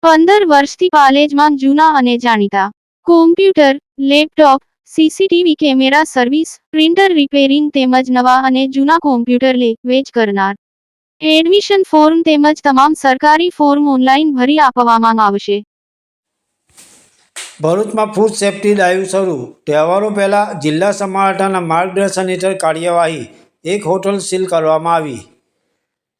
15 વર્ષથી પાલેજમાં જૂના અને જાણીતા computer, laptop, CCTV camera service, printer repairing તેમજ નવા અને જૂના કોમ્પ્યુટર લે-વેચ કરનાર. એડમિશન ફોર્મ તેમજ તમામ સરકારી ફોર્મ ઓનલાઈન ભરી આપવામાં આવશે. ભરૂચમાં ફૂડ સેફ્ટી ડ્રાઈવ શરૂ. તહેવારો પહેલા જિલ્લા સમાહર્તાના માર્ગદર્શન હેઠળ કાર્યવાહી. એક હોટલ સીલ કરવામાં આવી.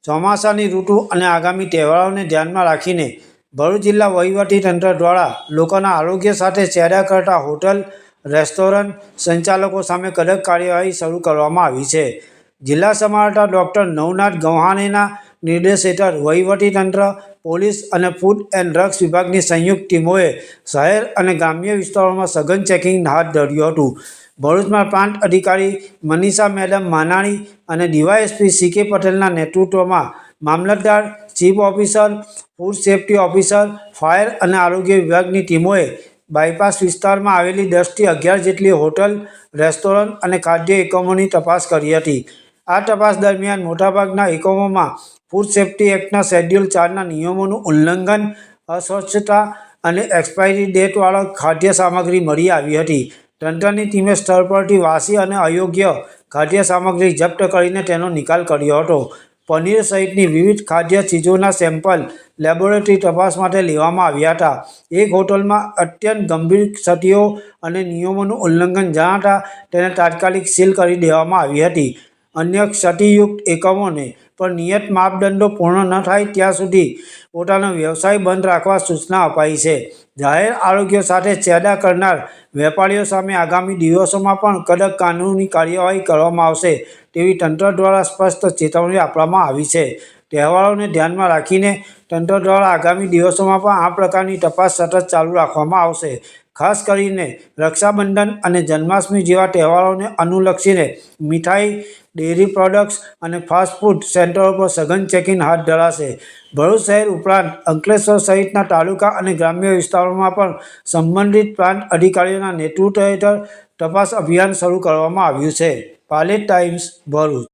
ચોમાસાની ઋતુ અને આગામી તહેવારોને ધ્યાનમાં રાખીને ભરૂચ જિલ્લા વહીવટીતંત્ર દ્વારા લોકોના આરોગ્ય સાથે ચેડા કરતા હોટલ, રેસ્ટોરન્ટ સંચાલકો સામે કડક કાર્યવાહી શરૂ કરવામાં આવી છે. જિલ્લા સમાહર્તા ડોક્ટર નવનાથ ગૌહાણેના નિર્દેશ હેઠળ વહીવટીતંત્ર, પોલીસ અને ફૂડ એન્ડ ડ્રગ્સ વિભાગની સંયુક્ત ટીમોએ શહેર અને ગ્રામ્ય વિસ્તારોમાં સઘન ચેકિંગ હાથ ધર્યું હતું. ભરૂચમાં પ્રાંત અધિકારી મનીષા મેડમ માનાણી અને ડીવાયએસપી સી.કે. પટેલના નેતૃત્વમાં મામલતદાર, chief officer, food safety officer, fire અને આરોગ્ય વિભાગની ટીમોએ બાયપાસ વિસ્તારમાં આવેલી 10 થી 11 જેટલી હોટલ, રેસ્ટોરન્ટ અને ખાદ્ય એકમોની તપાસ કરી હતી. આ તપાસ દરમિયાન મોટાભાગના એકમોમાં ફૂડ સેફ્ટી એક્ટના શેડ્યુલ 4ના નિયમોનું ઉલ્લંઘન, અસ્વચ્છતા અને એક્સપાયરી ડેટવાળા ખાદ્ય સામગ્રી મળી આવી હતી. તંત્રની ટીમે સ્થળ પરથી વાસી અને અયોગ્ય ખાદ્ય સામગ્રી જપ્ત કરીને તેનો નિકાલ કર્યો હતો. પનીર સહિતની વિવિધ ખાદ્ય ચીજોના સેમ્પલ લેબોરેટરી તપાસ માટે લેવામાં આવ્યા હતા. એક હોટલમાં અત્યંત ગંભીર ક્ષતિઓ અને નિયમોનું ઉલ્લંઘન જણાતા તેને તાત્કાલિક સીલ કરી દેવામાં આવી હતી. અન્ય ક્ષતિયુક્ત એકમોને પણ નિયત માપદંડો પૂર્ણ ન થાય ત્યાં સુધી પોતાનો વ્યવસાય બંધ રાખવા સૂચના અપાઈ છે. જાહેર આરોગ્ય સાથે ચેડા કરનાર વેપારીઓ સામે આગામી દિવસોમાં પણ કડક કાનૂની કાર્યવાહી કરવામાં આવશે તેવી તંત્ર દ્વારા સ્પષ્ટ ચેતવણી આપવામાં આવી છે. તહેવારોને ધ્યાનમાં રાખીને તંત્ર દ્વારા આગામી દિવસોમાં પણ આ પ્રકારની તપાસ સતત ચાલુ રાખવામાં આવશે. ખાસ કરીને રક્ષાબંધન અને જન્માષ્ટમી જેવા તહેવારોને અનુલક્ષીને મીઠાઈ, ડેરી પ્રોડક્ટ્સ અને ફાસ્ટ ફૂડ સેન્ટરો પર સઘન ચેકિંગ હાથ ધરાશે. ભરૂચ શહેર ઉપરાંત અંકલેશ્વર સહિતના તાલુકા અને ગ્રામ્ય વિસ્તારોમાં પણ સંબંધિત પ્રાંત અધિકારીઓના નેતૃત્વ હેઠળ તપાસ અભિયાન શરૂ કરવામાં આવ્યું છે. પાલેજ ટાઈમ્સ, ભરૂચ.